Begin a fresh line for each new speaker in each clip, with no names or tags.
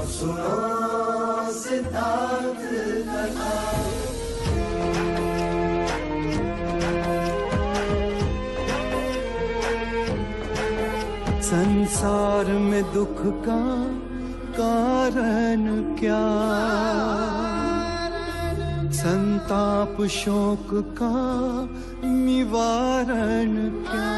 सुनो सिद्धार्थ कथा। संसार में दुख का कारण क्या, संताप शोक का निवारण क्या।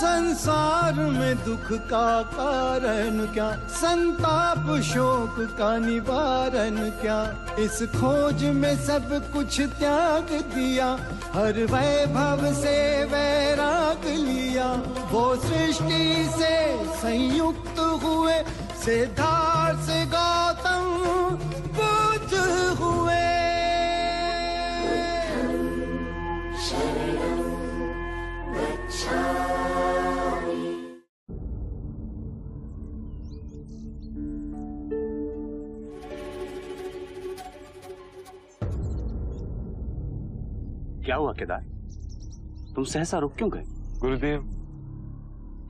संसार में दुख का कारण क्या, संताप शोक का निवारण क्या। इस खोज में सब कुछ त्याग दिया, हर वैभव से वैराग लिया। वो सृष्टि से संयुक्त हुए, सिद्धार्थ से गौतम बुद्ध हुए।
क्या हुआ केदार, तुम सहसा रुक क्यों गए?
गुरुदेव,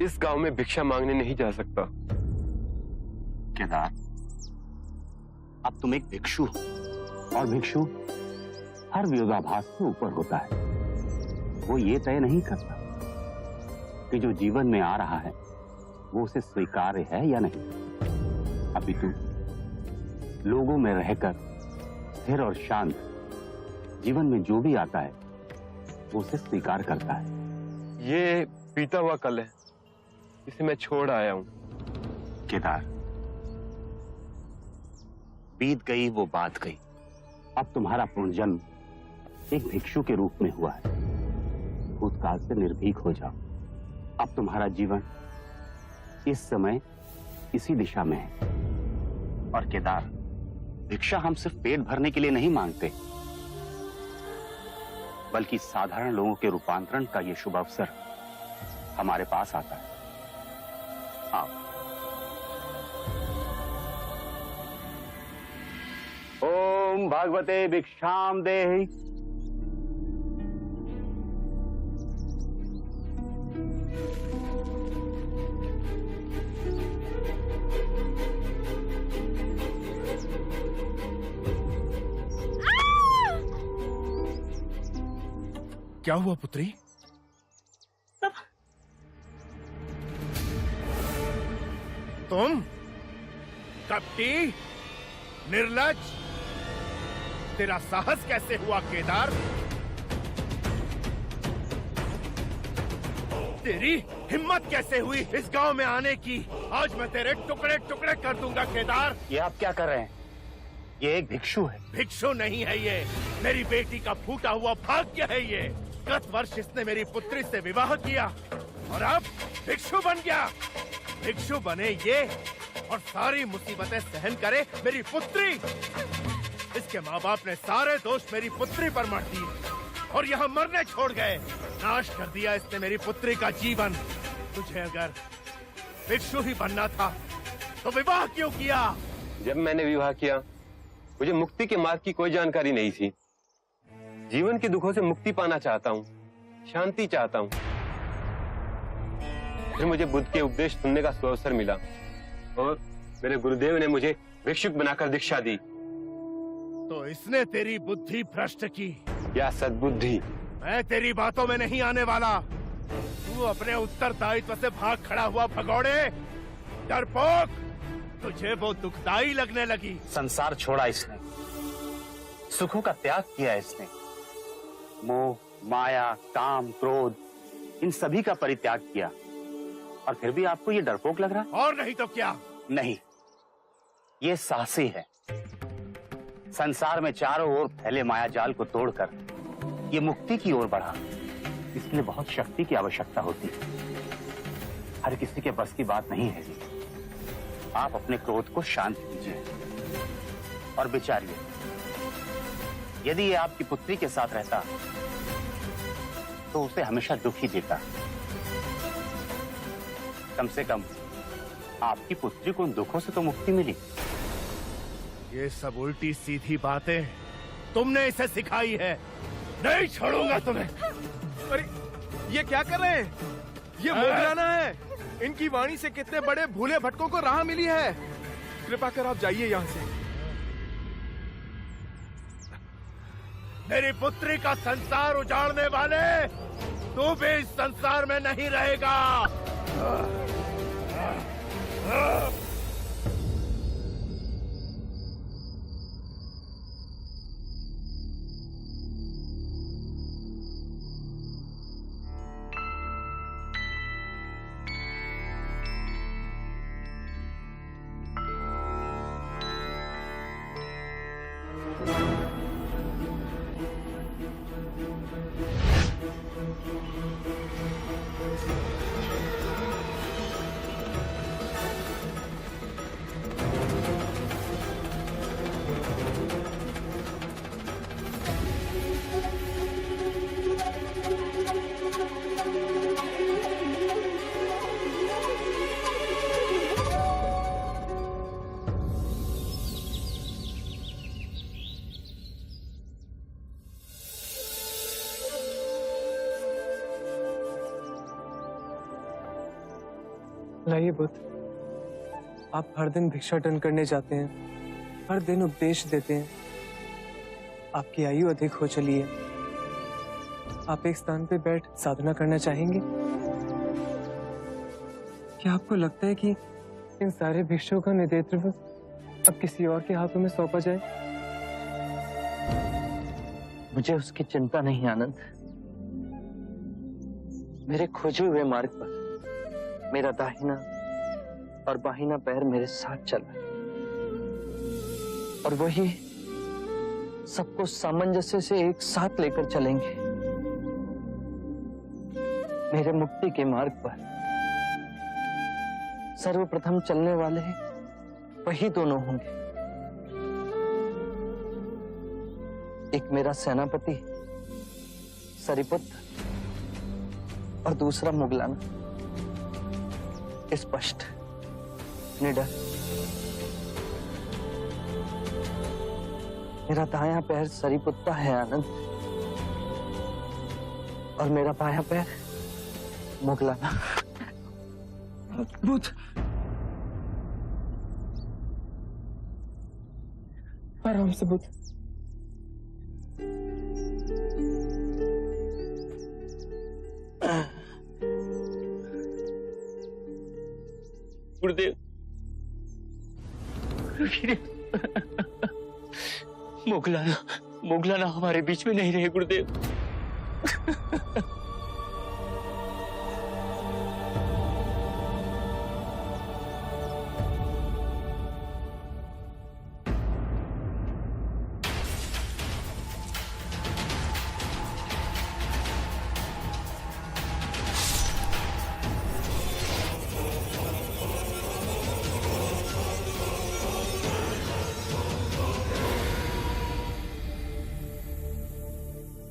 इस गांव में भिक्षा मांगने नहीं जा सकता।
केदार, अब तुम एक भिक्षु हो, और भिक्षु हर विरोधाभास से ऊपर होता है। वो ये तय नहीं करता कि जो जीवन में आ रहा है वो उसे स्वीकार्य है या नहीं। अपितु लोगों में रहकर स्थिर और शांत जीवन में जो भी आता है वो उसे स्वीकार करता है।
ये बीता हुआ कल है, इसे मैं छोड़ आया हूं।
केदार, बीत गई वो बात गई। अब तुम्हारा पुनर्जन्म एक भिक्षु के रूप में हुआ है। भूतकाल से निर्भीक हो जाओ। अब तुम्हारा जीवन इस समय इसी दिशा में है। और केदार, भिक्षा हम सिर्फ पेट भरने के लिए नहीं मांगते, बल्कि साधारण लोगों के रूपांतरण का ये शुभ अवसर हमारे पास आता है। आओ। ओम भगवते भिक्षाम देहि।
क्या हुआ पुत्री? तुम कपटी, निर्लज, तेरा साहस कैसे हुआ केदार? तेरी हिम्मत कैसे हुई इस गांव में आने की? आज मैं तेरे टुकड़े टुकड़े कर दूंगा केदार।
ये आप क्या कर रहे हैं? ये एक भिक्षु है।
भिक्षु नहीं है ये, मेरी बेटी का फूटा हुआ भाग्य है ये। गत वर्ष इसने मेरी पुत्री से विवाह किया और अब भिक्षु बन गया। भिक्षु बने ये और सारी मुसीबतें सहन करे मेरी पुत्री। इसके माँ बाप ने सारे दोष मेरी पुत्री पर मढ़ दिए और यहाँ मरने छोड़ गए। नाश कर दिया इसने मेरी पुत्री का जीवन। तुझे अगर भिक्षु ही बनना था तो विवाह क्यों किया?
जब मैंने विवाह किया, मुझे मुक्ति के मार्ग की कोई जानकारी नहीं थी। जीवन के दुखों से मुक्ति पाना चाहता हूँ, शांति चाहता हूँ। फिर मुझे बुद्ध के उपदेश सुनने का सुअवसर मिला और मेरे गुरुदेव ने मुझे भिक्षुक बनाकर दीक्षा दी।
तो इसने तेरी बुद्धि भ्रष्ट की
या सद्बुद्धि?
मैं तेरी बातों में नहीं आने वाला। तू अपने उत्तरदायित्व से भाग खड़ा हुआ भगोड़े, डरपोक। तुझे वो दुखदाई लगने लगी।
संसार छोड़ा इसने, सुखों का त्याग किया इसने। मोह, माया, काम, क्रोध, इन सभी का परित्याग किया, और फिर भी आपको ये डरपोक लग रहा?
और नहीं तो क्या?
नहीं, ये साहसी है। संसार में चारों ओर फैले माया जाल को तोड़कर ये मुक्ति की ओर बढ़ा। इसलिए बहुत शक्ति की आवश्यकता होती है। हर किसी के बस की बात नहीं है। आप अपने क्रोध को शांत कीजिए और विचारिए, यदि ये आपकी पुत्री के साथ रहता तो उसे हमेशा दुख ही देता। कम से कम आपकी पुत्री को उन दुखों से तो मुक्ति मिली।
ये सब उल्टी सीधी बातें तुमने इसे सिखाई है। नहीं छोड़ूंगा तुम्हें।
अरे ये क्या कर रहे हैं? ये मोगराना है।
इनकी वाणी से कितने बड़े भूले भटकों को राह मिली है। कृपा कर आप जाइए यहाँ से। मेरी पुत्री का संसार उजाड़ने वाले, तू भी इस संसार में नहीं रहेगा।
लाइए बुद्ध, आप हर दिन भिक्षाटन करने जाते हैं, हर दिन उपदेश देते हैं। आपकी आयु अधिक हो चली है। आप एक स्थान पे बैठ साधना करना चाहेंगे? क्या आपको लगता है कि इन सारे भिक्षुओं का नेतृत्व अब किसी और के हाथों में सौंपा जाए?
मुझे उसकी चिंता नहीं आनंद। मेरे खोजे हुए मार्ग पर मेरा दाहिना और बाहिना पैर मेरे साथ चल रहा है, और वही सबको सामंजस्य से एक साथ लेकर चलेंगे। मेरे मुक्ति के मार्ग पर सर्वप्रथम चलने वाले वही दोनों होंगे। एक मेरा सेनापति सरिपुत्र और दूसरा मुगलाना। स्पष्ट, निडर। मेरा दायां पैर सरिपुत्ता है आनंद, और मेरा बायां पैर मुगलाना।
बुद्ध, आराम से बुद्ध।
गुरुदेव, मुगलाना हमारे बीच में नहीं रहे गुरुदेव।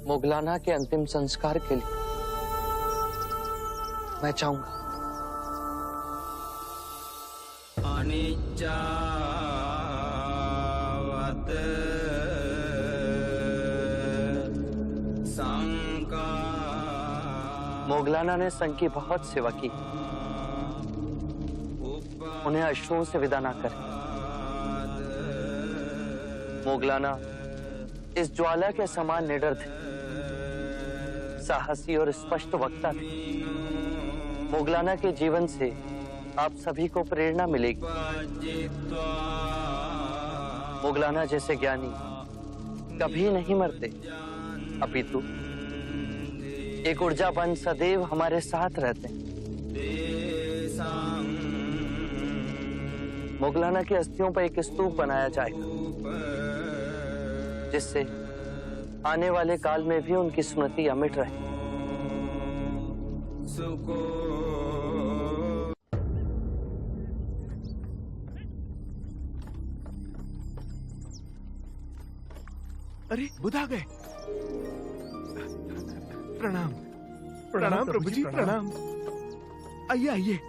मुगलाना के अंतिम संस्कार के लिए मैं चाहूंगा। मुगलाना ने संघ की बहुत सेवा की, उन्हें अश्रुओं से विदा ना करें। मुगलाना इस ज्वाला के समान निडर थे, साहसी और स्पष्ट वक्ता थे। मुगलाना के जीवन से आप सभी को प्रेरणा मिलेगी। मुगलाना जैसे ज्ञानी कभी नहीं मरते, अपितु एक ऊर्जावान सदैव हमारे साथ रहते हैं। मुगलाना की अस्थियों पर एक स्तूप बनाया जाएगा, जिससे आने वाले काल में भी उनकी स्मृति अमिट रहे।
अरे बुद्ध आ गए। प्रणाम प्रणाम प्रभु जी, प्रणाम। आइए आइए,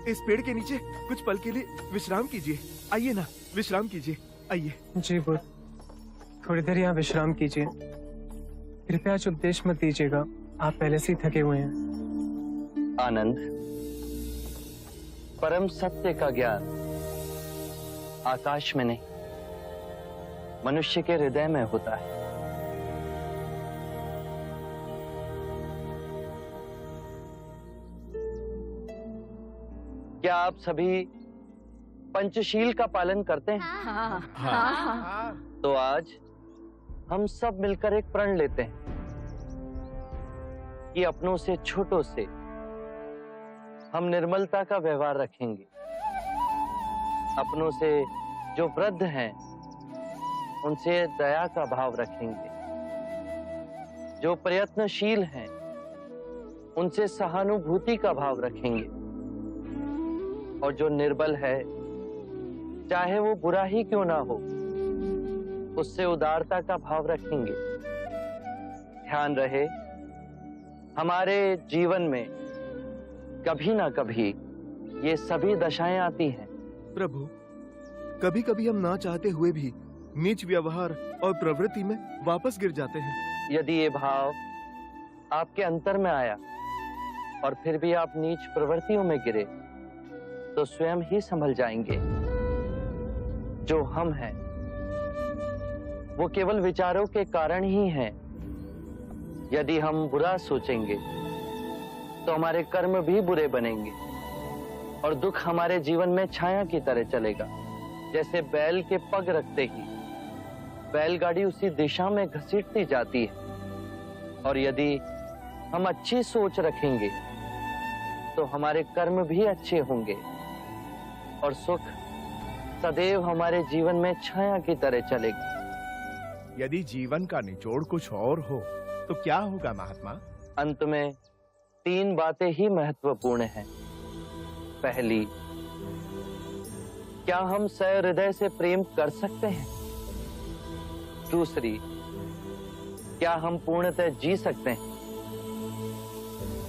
इस पेड़ के नीचे कुछ पल के लिए विश्राम कीजिए। आइए ना, विश्राम कीजिए, आइए।
जी बुद्ध, थोड़ी देर यहाँ विश्राम कीजिए। कृपया आज उपदेश मत दीजिएगा, आप पहले से ही थके हुए हैं।
आनंद, परम सत्य का ज्ञान आकाश में नहीं, मनुष्य के हृदय में होता है। क्या आप सभी पंचशील का पालन करते हैं?
हाँ।
तो आज हम सब मिलकर एक प्रण लेते हैं कि अपनों से छोटों से हम निर्मलता का व्यवहार रखेंगे। अपनों से जो वृद्ध हैं उनसे दया का भाव रखेंगे। जो प्रयत्नशील हैं उनसे सहानुभूति का भाव रखेंगे। और जो निर्बल है, चाहे वो बुरा ही क्यों ना हो, उससे उदारता का भाव रखेंगे। ध्यान रहे, हमारे जीवन में कभी ना कभी ये सभी दशाएं आती हैं।
प्रभु, कभी कभी हम ना चाहते हुए भी नीच व्यवहार और प्रवृत्ति में वापस गिर जाते हैं।
यदि ये भाव आपके अंतर में आया और फिर भी आप नीच प्रवृत्तियों में गिरे, तो स्वयं ही संभल जाएंगे। जो हम हैं वो केवल विचारों के कारण ही हैं। यदि हम बुरा सोचेंगे तो हमारे कर्म भी बुरे बनेंगे और दुख हमारे जीवन में छाया की तरह चलेगा। जैसे बैल के पग रखते ही बैलगाड़ी उसी दिशा में घसीटती जाती है। और यदि हम अच्छी सोच रखेंगे तो हमारे कर्म भी अच्छे होंगे और सुख सदैव हमारे जीवन में छाया की तरह चलेगा।
यदि जीवन का निचोड़ कुछ और हो तो क्या होगा महात्मा?
अंत में 3 बातें ही महत्वपूर्ण हैं। पहली, क्या हम सहृदय से प्रेम कर सकते हैं? दूसरी, क्या हम पूर्णतः जी सकते हैं?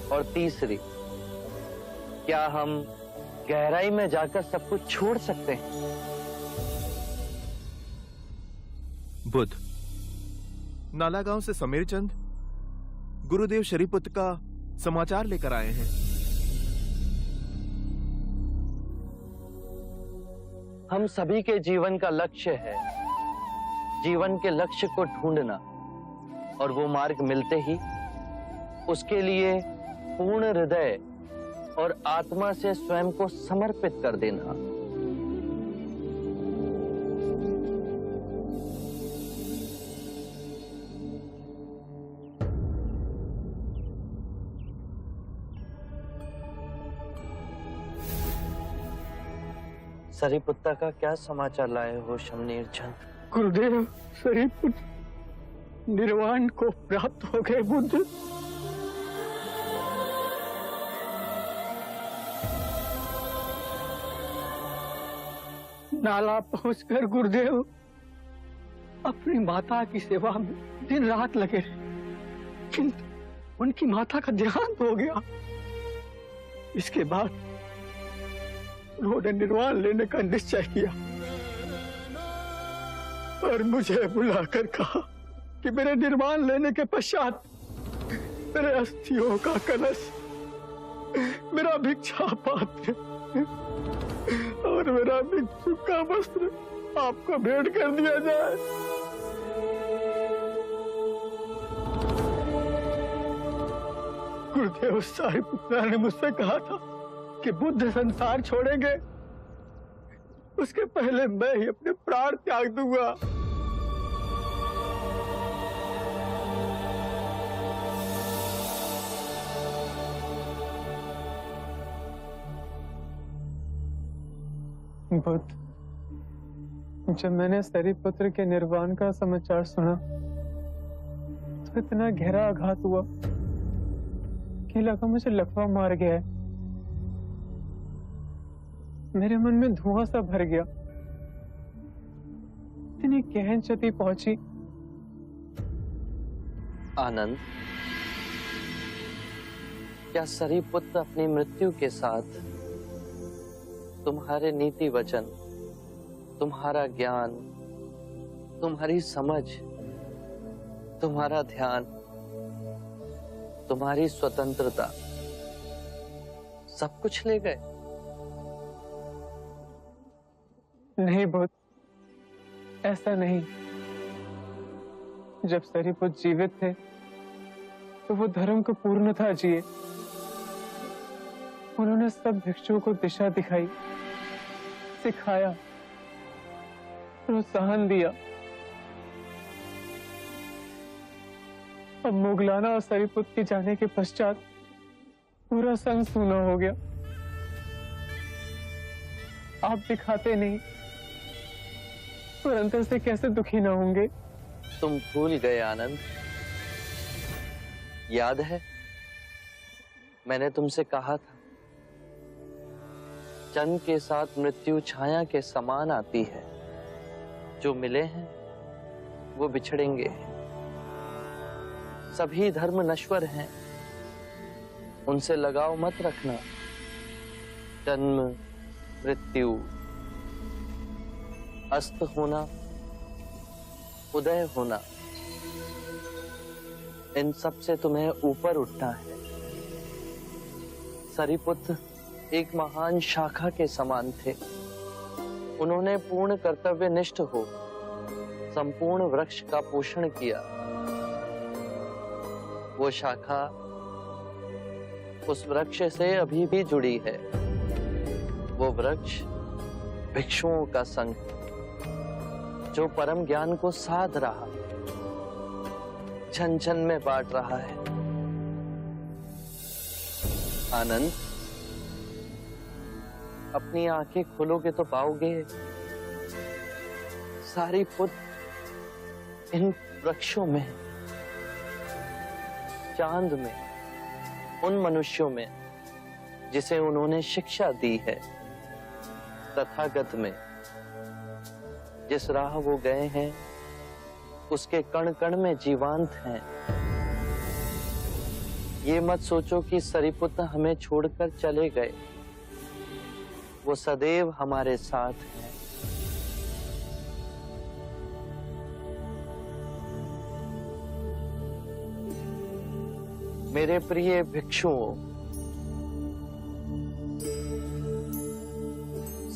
और तीसरी, क्या हम गहराई में जाकर सब कुछ छोड़ सकते हैं?
बुद्ध, नालागांव से समीर चंद गुरुदेव शरीपुत्र का समाचार लेकर आए हैं।
हम सभी के जीवन का लक्ष्य है जीवन के लक्ष्य को ढूंढना, और वो मार्ग मिलते ही उसके लिए पूर्ण हृदय और आत्मा से स्वयं को समर्पित कर देना। सरीपुत्ता का क्या समाचार लाए हो शमनीर चंद?
गुरुदेव, सरीपुत्र निर्वाण को प्राप्त हो गए। बुद्ध, नाला पहुंचकर गुरुदेव अपनी माता की सेवा में दिन रात लगे रहे, किंतु उनकी माता का देहांत हो गया। इसके बाद उन्होंने निर्वाण लेने का निश्चय किया और मुझे बुलाकर कहा कि मेरे निर्वाण लेने के पश्चात मेरे अस्थियों का कलश, मेरा भिक्षा पात्र और मेरा भिक्षु का वस्त्र आपको भेंट कर दिया जाए। गुरुदेव सारीपुत्रा ने मुझसे कहा था कि बुद्ध संसार छोड़ेंगे उसके पहले मैं ही अपने प्राण त्याग दूंगा।
बुद्ध, जब मैंने सरीपुत्र के निर्वाण का समाचार सुना तो इतना गहरा आघात हुआ कि लगा मुझे लकवा मार गया है। मेरे मन में धुआं सा भर गया। इतनी गहन क्षति पहुंची।
आनंद, क्या सरीपुत्र अपनी मृत्यु के साथ तुम्हारे नीति वचन, तुम्हारा ज्ञान, तुम्हारी समझ, तुम्हारा ध्यान, तुम्हारी स्वतंत्रता सब कुछ ले गए?
नहीं बुद्ध, ऐसा नहीं। जब सरिपुत जीवित थे तो वो धर्म को पूर्णतः जिए। उन्होंने सब भिक्षुओं को दिशा दिखाई, सिखाया, प्रोत्साहन दिया। अब मुगलाना और सरिपुत के जाने के पश्चात पूरा संग सूना हो गया। आप दिखाते नहीं, पर अंतर से कैसे दुखी ना होंगे?
तुम भूल गए आनंद। याद है मैंने तुमसे कहा था, चंद के साथ मृत्यु छाया के समान आती है। जो मिले हैं वो बिछड़ेंगे। सभी धर्म नश्वर हैं, उनसे लगाव मत रखना। जन्म, मृत्यु, अस्त होना, उदय होना, इन सब से तुम्हें ऊपर उठना है। सरिपुत्र एक महान शाखा के समान थे। उन्होंने पूर्ण कर्तव्यनिष्ठ हो संपूर्ण वृक्ष का पोषण किया। वो शाखा उस वृक्ष से अभी भी जुड़ी है। वो वृक्ष भिक्षुओं का संघ है, जो परम ज्ञान को साध रहा, छन छन में बांट रहा है। आनंद, अपनी आंखें खोलोगे तो पाओगे सारिपुत्र इन वृक्षों में, चांद में, उन मनुष्यों में जिसे उन्होंने शिक्षा दी है। तथागत में जिस राह वो गए हैं उसके कण कण में जीवांत हैं। ये मत सोचो कि सरिपुत्र हमें छोड़कर चले गए। वो सदैव हमारे साथ हैं। मेरे प्रिय भिक्षुओं,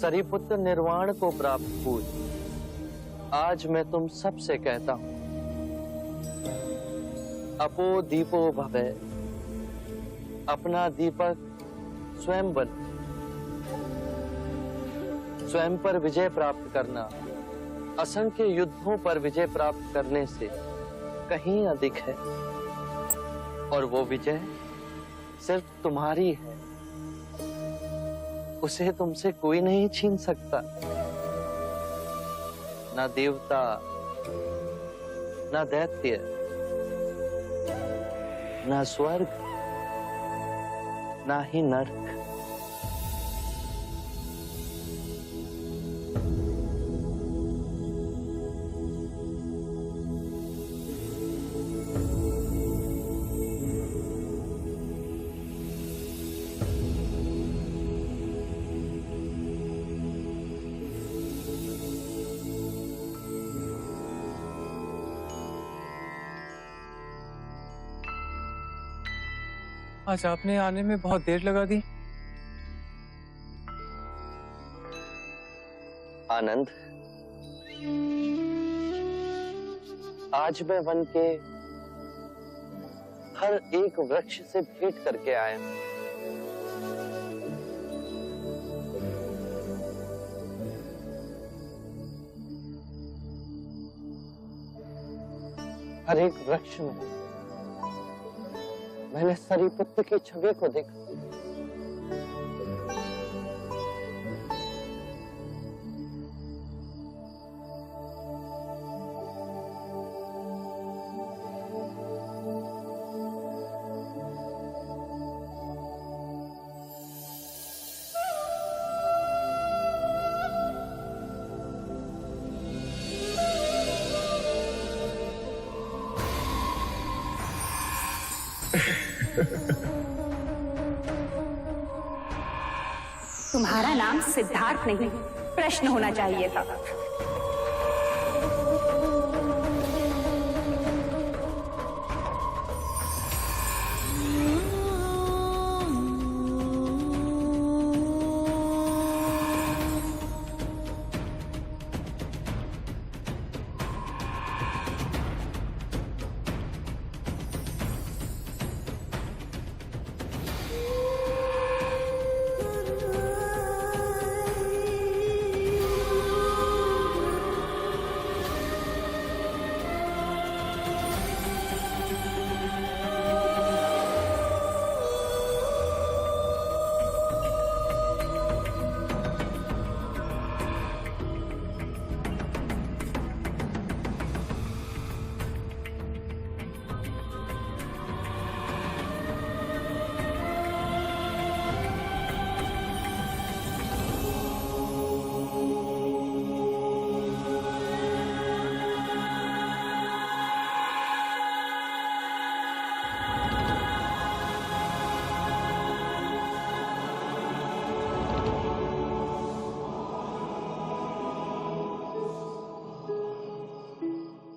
सरिपुत्र निर्वाण को प्राप्त हुए। आज मैं तुम सबसे कहता हूं, अपो दीपो भवे। अपना दीपक स्वयं बन। स्वयं पर विजय प्राप्त करना असंख्य युद्धों पर विजय प्राप्त करने से कहीं अधिक है। और वो विजय सिर्फ तुम्हारी है, उसे तुमसे कोई नहीं छीन सकता। ना देवता, ना दैत्य, ना स्वर्ग, ना ही नरक।
आज आपने आने में बहुत देर लगा दी।
आनंद, आज मैं वन के हर एक वृक्ष से भेंट करके आया हूं। हर एक वृक्ष में मैंने सरिपुत्र की छवि को देखा।
तुम्हारा नाम सिद्धार्थ नहीं, प्रश्न होना चाहिए था।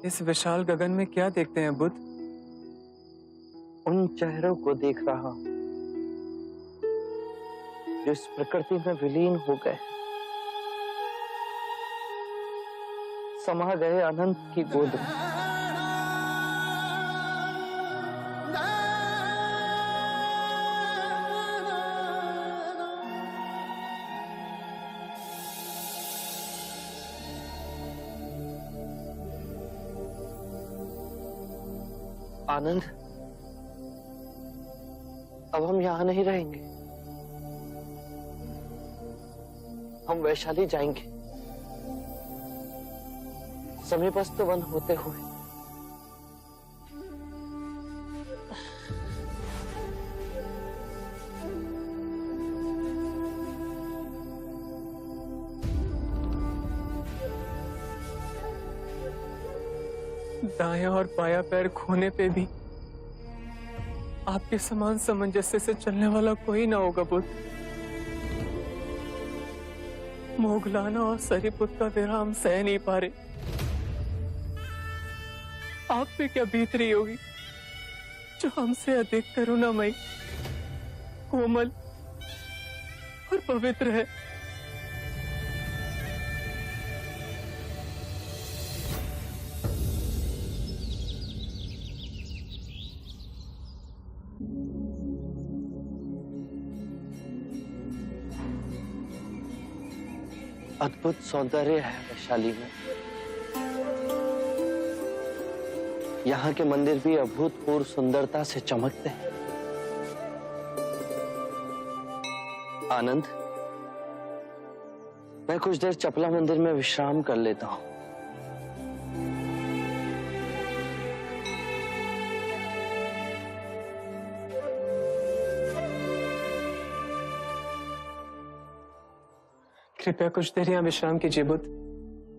इस विशाल गगन में क्या देखते हैं बुद्ध?
उन चेहरों को देख रहा हूं जो इस प्रकृति में विलीन हो गए, समा गए अनंत की गोद में। आनंद, अब हम यहां नहीं रहेंगे, हम वैशाली जाएंगे, समीपस्थ वन होते हुए।
दायां और बायां पैर खोने पे भी आपके समान सामंजस्य से चलने वाला कोई ना होगा बुद्ध। मोगलाना और सरीपुत का विराम सह नहीं पा रहे। आप पे क्या बीत रही होगी जो हमसे अधिक करुणामयी, कोमल और पवित्र है।
अद्भुत सौंदर्य है वैशाली में। यहाँ के मंदिर भी अभूतपूर्व सुंदरता से चमकते हैं। आनंद, मैं कुछ देर चपला मंदिर में विश्राम कर लेता हूँ।
कृपया कुछ देर यहाँ विश्राम कीजिए बुद्ध,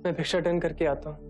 मैं भिक्षाटन करके आता हूँ।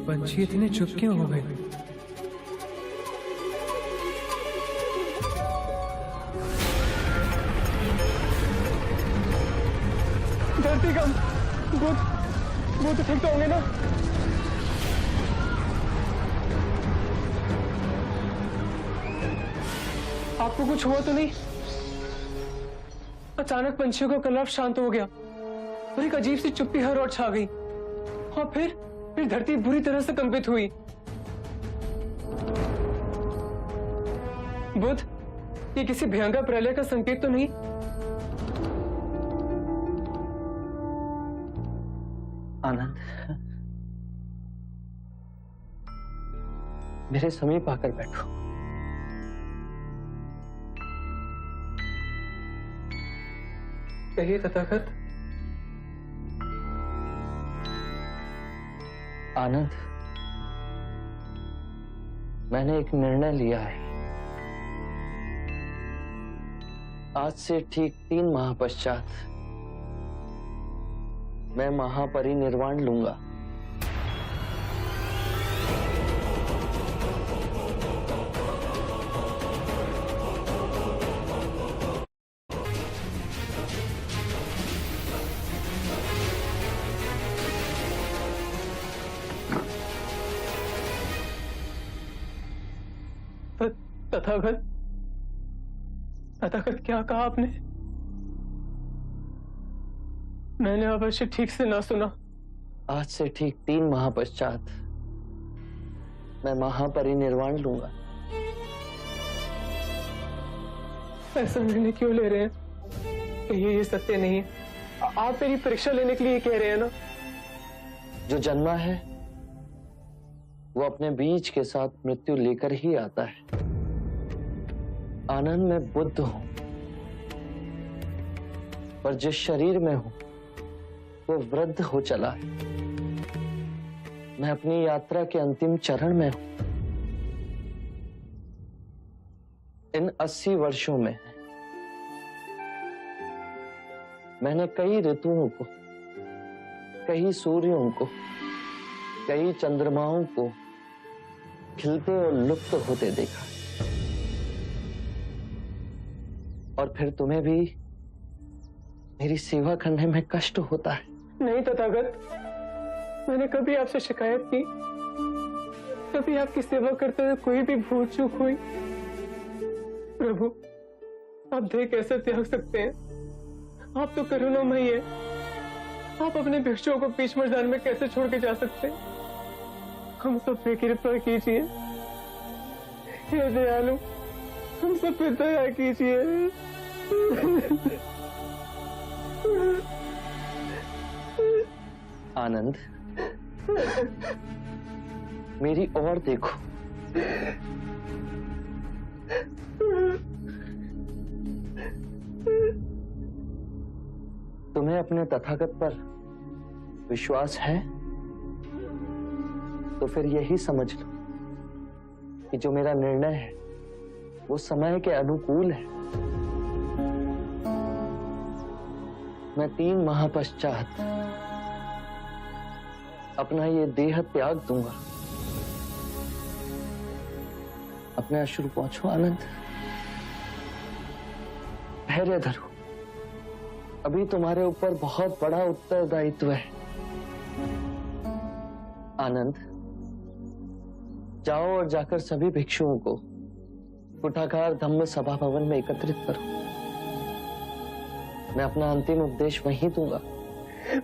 पंछी इतने चुप क्यों हो गए? धरती कम, बुद्ध ठीक तो होंगे ना? आपको कुछ हुआ तो नहीं? अचानक पंछियों का कलरव शांत हो गया और एक अजीब सी चुप्पी हर ओर छा गई, और फिर धरती बुरी तरह से कंपित हुई। बुद्ध, ये किसी भयंकर प्रलय का संकेत तो नहीं?
आनंद, मेरे समीप आकर बैठो।
कहिए तथागत।
आनंद, मैंने एक निर्णय लिया है। आज से ठीक 3 माह पश्चात मैं महापरिनिर्वाण लूंगा।
तथागत, तथागत क्या कहा आपने? मैंने अवश्य ठीक से ना सुना।
आज से ठीक 3 माह पश्चात मैं महापरिनिर्वाण लूंगा।
ऐसा निर्णय क्यों ले रहे हैं? कहिए ये सत्य नहीं है। आप मेरी परीक्षा लेने के लिए कह रहे हैं ना?
जो जन्मा है वो अपने बीज के साथ मृत्यु लेकर ही आता है। आनंद में बुद्ध हूं, पर जिस शरीर में हूं वो वृद्ध हो चला है। मैं अपनी यात्रा के अंतिम चरण में हूं। इन 80 वर्षों में मैंने कई ऋतुओं को, कई सूर्यों को, कई चंद्रमाओं को खिलते और लुप्त होते देखा। और फिर तुम्हें भी मेरी सेवा करने में कष्ट होता है।
नहीं तथागत, मैंने कभी आपसे शिकायत की? कभी आपकी सेवा करते हुए कोई भी भूल चूक हुई? प्रभु, आप देह कैसे त्याग सकते हैं? आप तो करुणामयी है। आप अपने भिक्षुओं को बीच मैदान में कैसे छोड़ के जा सकते हैं? हम सब पे कृपा कीजिए, हे दयालु, हम सब पे दया कीजिए।
आनंद, मेरी ओर देखो। तुम्हें अपने तथागत पर विश्वास है तो फिर यही समझ लो कि जो मेरा निर्णय है वो समय के अनुकूल है। मैं 3 माह पश्चात अपना ये देह त्याग दूंगा। अपने अश्रु पहुंचो आनंद, धैर्य धरो। अभी तुम्हारे ऊपर बहुत बड़ा उत्तरदायित्व है। आनंद, जाओ और जाकर सभी भिक्षुओं को कुठागार धम्म सभा भवन में एकत्रित करो। मैं अपना अंतिम उपदेश वहीं दूंगा।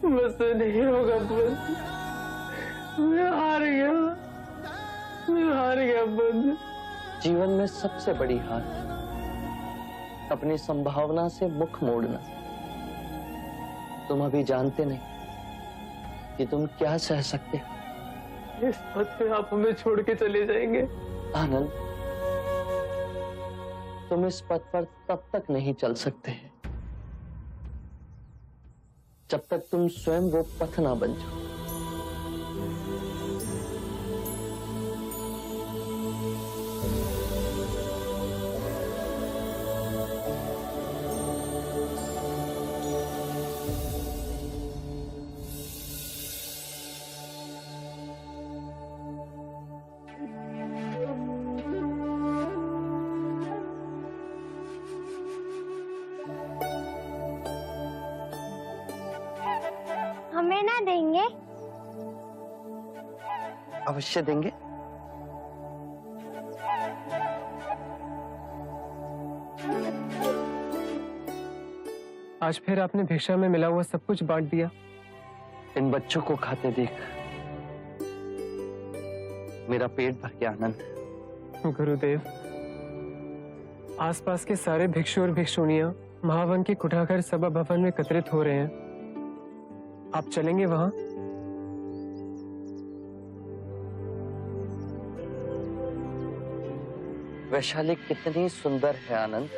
मुझसे नहीं होगा बुद्ध, मैं हार गया, मैं हार गया बुद्ध।
जीवन में सबसे बड़ी हार अपनी संभावना से मुख मोड़ना। तुम अभी जानते नहीं कि तुम क्या सह सकते हो।
इस पद पे आप हमें छोड़ के चले जाएंगे?
आनंद, तुम इस पथ पर तब तक नहीं चल सकते जब तक तुम स्वयं वो पथ ना बन जाओ।
हमें ना देंगे?
अवश्य देंगे।
आज फिर आपने भिक्षा में मिला हुआ सब कुछ बांट दिया।
इन बच्चों को खाते देख मेरा पेट भर गया आनंद।
गुरुदेव, आसपास के सारे भिक्षु और भिक्षुणियां महावन के कुठागर सभा भवन में एकत्रित हो रहे हैं। आप चलेंगे वहां?
वैशाली कितनी सुंदर है आनंद।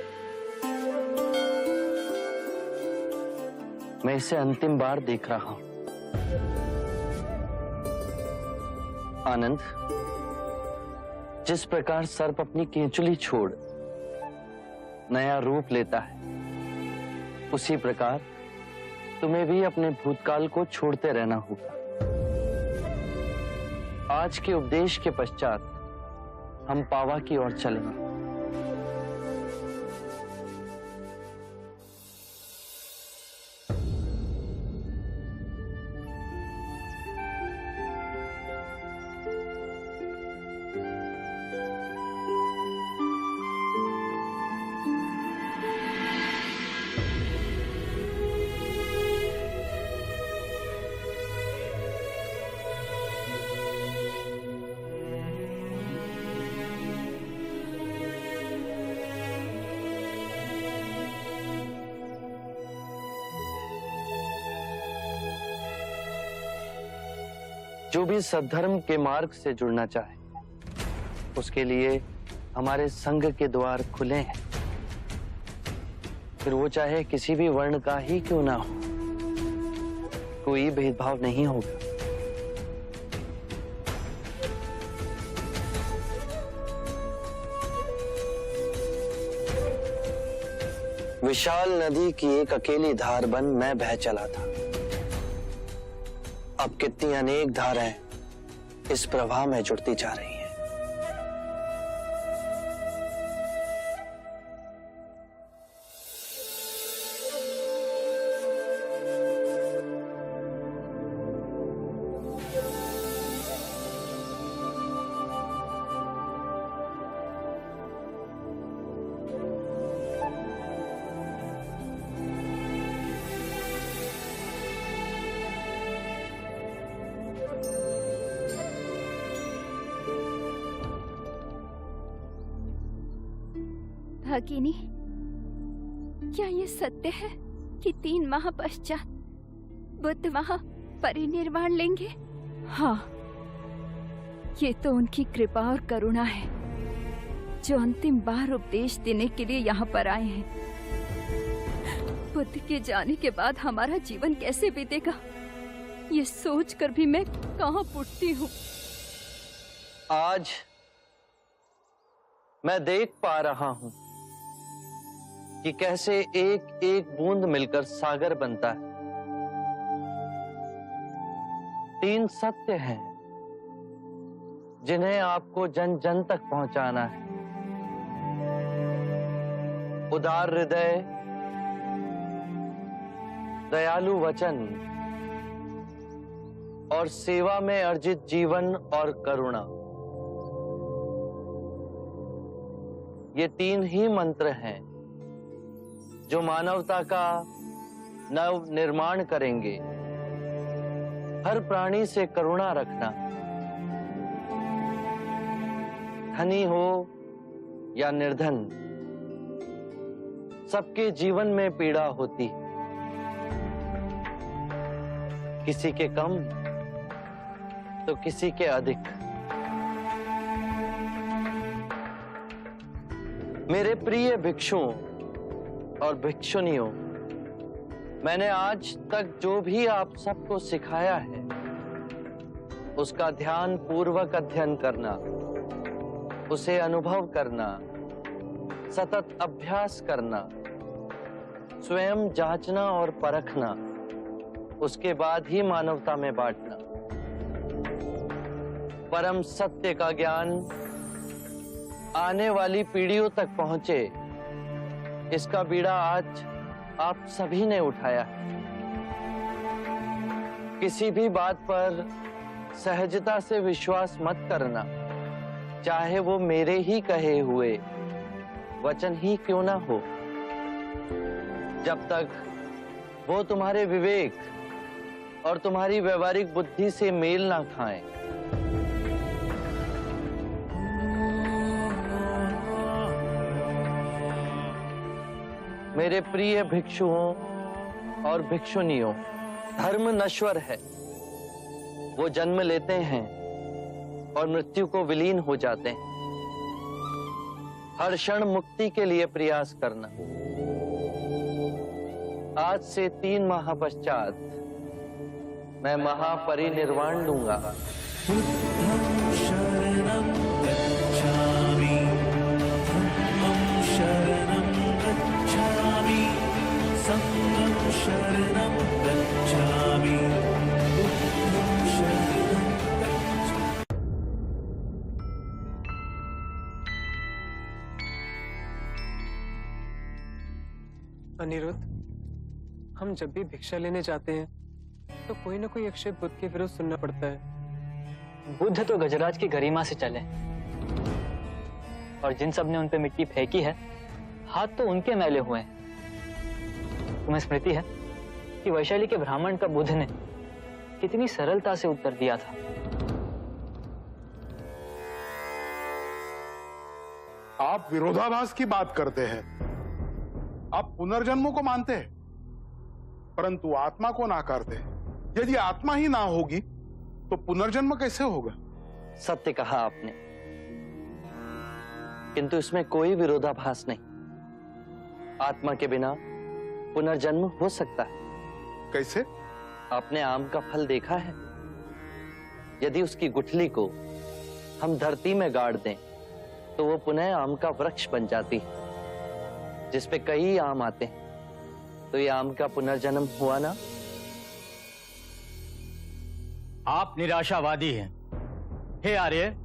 मैं इसे अंतिम बार देख रहा हूं। आनंद, जिस प्रकार सर्प अपनी केंचुली छोड़ नया रूप लेता है, उसी प्रकार तुम्हें भी अपने भूतकाल को छोड़ते रहना होगा। आज के उपदेश के पश्चात हम पावा की ओर चलेंगे। जो भी सद्धर्म के मार्ग से जुड़ना चाहे उसके लिए हमारे संघ के द्वार खुले हैं। फिर वो चाहे किसी भी वर्ण का ही क्यों ना हो, कोई भेदभाव नहीं होगा। विशाल नदी की एक अकेली धार बन मैं बह चला था। अब कितनी अनेक धाराएं इस प्रवाह में जुड़ती जा रही हैं।
भगिनी, क्या ये सत्य है कि 3 माह पश्चात बुद्ध वहां परिनिर्वाण लेंगे? हाँ, ये तो उनकी कृपा और करुणा है जो अंतिम बार उपदेश देने के लिए यहाँ पर आए हैं। बुद्ध के जाने के बाद हमारा जीवन कैसे बीतेगा, ये सोचकर भी मैं कहाँ फूटती हूँ।
आज मैं देख पा रहा हूं कि कैसे एक एक बूंद मिलकर सागर बनता है। 3 सत्य हैं जिन्हें आपको जन जन तक पहुंचाना है। उदार हृदय, दयालु वचन और सेवा में अर्जित जीवन और करुणा, ये 3 ही मंत्र हैं जो मानवता का नव निर्माण करेंगे। हर प्राणी से करुणा रखना, धनी हो या निर्धन, सबके जीवन में पीड़ा होती है। किसी के कम तो किसी के अधिक। मेरे प्रिय भिक्षुओं और भिक्षुनियों, मैंने आज तक जो भी आप सबको सिखाया है उसका ध्यान पूर्वक अध्ययन करना, उसे अनुभव करना, सतत अभ्यास करना, स्वयं जांचना और परखना, उसके बाद ही मानवता में बांटना। परम सत्य का ज्ञान आने वाली पीढ़ियों तक पहुंचे, इसका बीड़ा आज आप सभी ने उठाया है। किसी भी बात पर सहजता से विश्वास मत करना, चाहे वो मेरे ही कहे हुए वचन ही क्यों ना हो, जब तक वो तुम्हारे विवेक और तुम्हारी व्यवहारिक बुद्धि से मेल ना खाएं। मेरे प्रिय भिक्षुओं और भिक्षुनियों, धर्म नश्वर है, वो जन्म लेते हैं और मृत्यु को विलीन हो जाते हैं। हर क्षण मुक्ति के लिए प्रयास करना। आज से 3 माह पश्चात मैं महापरिनिर्वाण लूंगा।
अनिरुद्ध, हम जब भी भिक्षा लेने जाते हैं तो कोई ना कोई अक्षय बुद्ध के विरुद्ध सुनना पड़ता है।
बुद्ध तो गजराज की गरिमा से चले, और जिन सब ने उन पे मिट्टी फेंकी है, हाथ तो उनके मैले हुए हैं। तुम्हें स्मृति है कि वैशाली के ब्राह्मण का बुद्ध ने कितनी सरलता से उत्तर दिया था।
आप विरोधाभास की बात करते हैं। आप पुनर्जन्मों को मानते हैं परंतु आत्मा को नाकारते हैं। यदि आत्मा ही ना होगी तो पुनर्जन्म कैसे होगा?
सत्य कहा आपने, किंतु इसमें कोई विरोधाभास नहीं। आत्मा के बिना पुनर्जन्म हो सकता है।
कैसे?
आपने आम का फल देखा है? यदि उसकी गुठली को हम धरती में गाड़ दें तो वो पुनः आम का वृक्ष बन जाती है, जिसपे कई आम आते हैं। तो ये आम का पुनर्जन्म हुआ ना?
आप निराशावादी हैं। हे आर्य,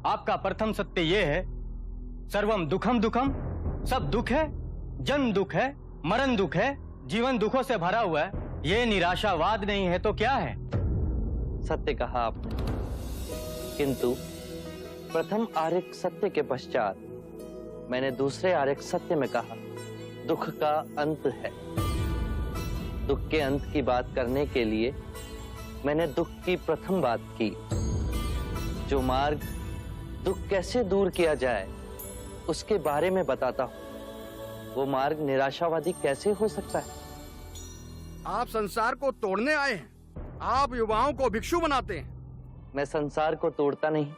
आपका प्रथम सत्य ये है, सर्वम दुखम दुखम, सब दुख है, जन्म दुख है, मरण दुख है, जीवन दुखों से भरा हुआ है। ये निराशावाद नहीं है तो क्या है?
सत्य कहा आपने, किंतु प्रथम आर्यक सत्य के पश्चात मैंने दूसरे आर्यक सत्य में कहा दुख का अंत है। दुख के अंत की बात करने के लिए मैंने दुख की प्रथम बात की। जो मार्ग दुख कैसे दूर किया जाए उसके बारे में बताता हूं। वो मार्ग निराशावादी कैसे हो सकता है?
आप संसार को तोड़ने आए हैं, आप युवाओं को भिक्षु बनाते हैं।
मैं संसार को तोड़ता नहीं,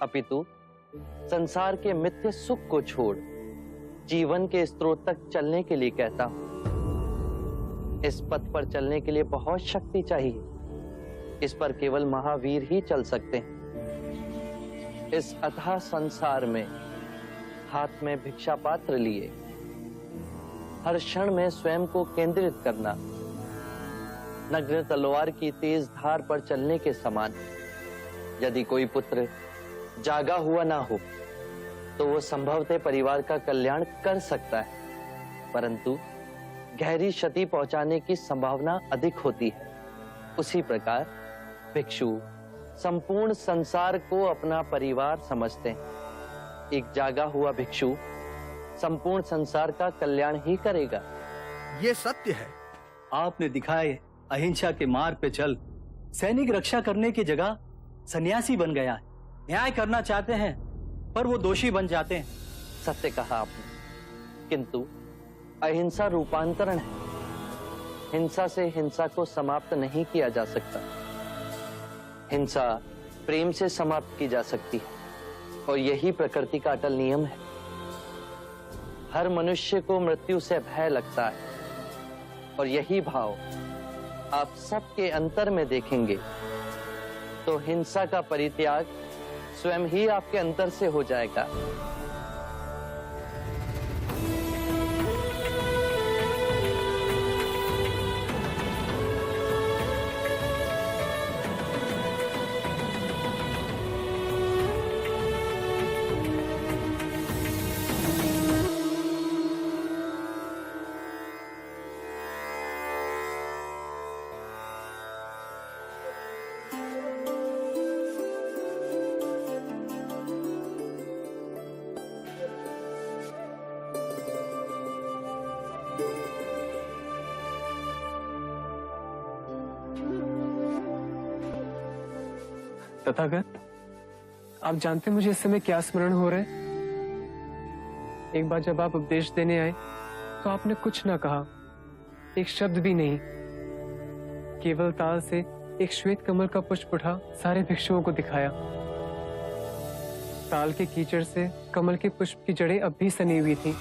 अपितु संसार के मिथ्य सुख को छोड़ जीवन के स्रोत तक चलने के लिए कहता हूं। इस पथ पर चलने के लिए बहुत शक्ति चाहिए। इस पर केवल महावीर ही चल सकते हैं। इस अथाह संसार में हाथ में भिक्षा पात्र लिए हर क्षण में स्वयं को केंद्रित करना नग्न तलवार की तेज धार पर चलने के समान। यदि कोई पुत्र जागा हुआ ना हो तो वो संभवतः परिवार का कल्याण कर सकता है, परंतु गहरी क्षति पहुंचाने की संभावना अधिक होती है। उसी प्रकार भिक्षु संपूर्ण संसार को अपना परिवार समझते हैं। एक जागा हुआ भिक्षु संपूर्ण संसार का कल्याण ही करेगा।
ये सत्य है।
आपने दिखाए अहिंसा के मार्ग पे चल सैनिक रक्षा करने की जगह सन्यासी बन गया है। न्याय करना चाहते हैं पर वो दोषी बन जाते हैं।
सत्य कहा आपने, किंतु अहिंसा रूपांतरण है। हिंसा से हिंसा को समाप्त नहीं किया जा सकता। हिंसा प्रेम से समाप्त की जा सकती है और यही प्रकृति का अटल नियम है। हर मनुष्य को मृत्यु से भय लगता है और यही भाव आप सबके अंतर में देखेंगे तो हिंसा का परित्याग स्वयं ही आपके अंतर से हो जाएगा।
तथागत, आप जानते मुझे इस समय क्या स्मरण हो रहा है? एक बार जब आप उपदेश देने आए तो आपने कुछ ना कहा, एक शब्द भी नहीं। केवल ताल से एक श्वेत कमल का पुष्प उठा सारे भिक्षुओं को दिखाया। ताल के कीचड़ से कमल के पुष्प की जड़ें अब भी सनी हुई थी।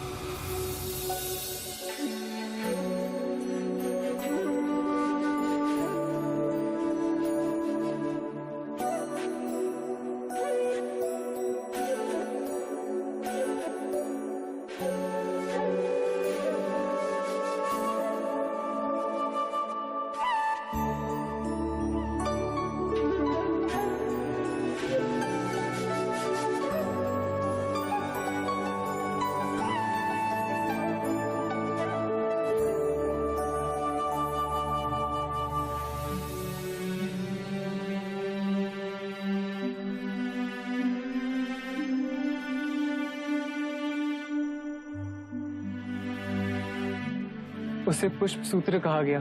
उसे पुष्प सूत्र कहा गया।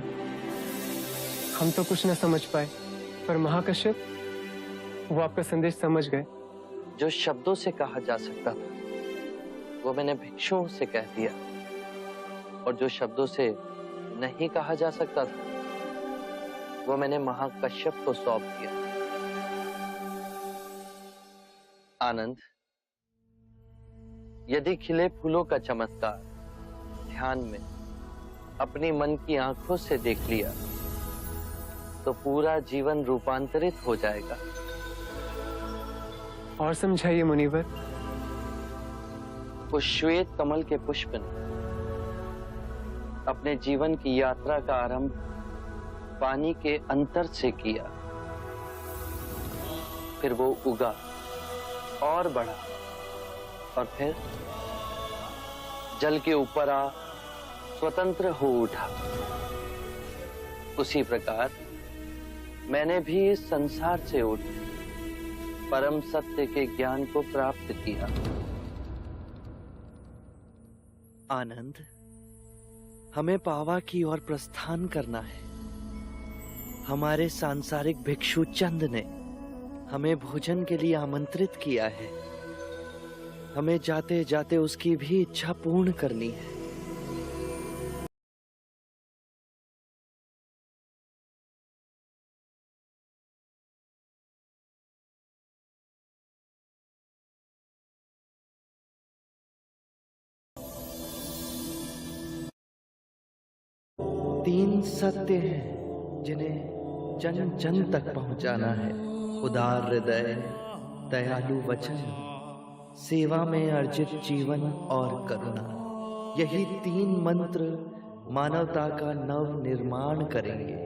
हम तो कुछ न समझ पाए, पर महाकश्यप वो आपका संदेश समझ गए।
जो शब्दों से कहा जा सकता था वो मैंने भिक्षुओं से कह दिया, और जो शब्दों से नहीं कहा जा सकता था वो मैंने महाकश्यप को सौंप दिया। आनंद, यदि खिले फूलों का चमत्कार ध्यान में अपनी मन की आंखों से देख लिया तो पूरा जीवन रूपांतरित हो जाएगा।
और समझाइए मुनिवर।
उस श्वेत कमल के पुष्प ने अपने जीवन की यात्रा का आरंभ पानी के अंतर से किया, फिर वो उगा और बढ़ा और फिर जल के ऊपर आ स्वतंत्र हो उठा। उसी प्रकार मैंने भी इस संसार से उठ परम सत्य के ज्ञान को प्राप्त किया। आनंद, हमें पावा की ओर प्रस्थान करना है। हमारे सांसारिक भिक्षु चंद ने हमें भोजन के लिए आमंत्रित किया है। हमें जाते जाते उसकी भी इच्छा पूर्ण करनी है। तीन सत्य हैं जिन्हें जन जन तक पहुंचाना है। उदार हृदय, दयालु वचन, सेवा में अर्जित जीवन और करुणा। यही तीन मंत्र मानवता का नव निर्माण करेंगे।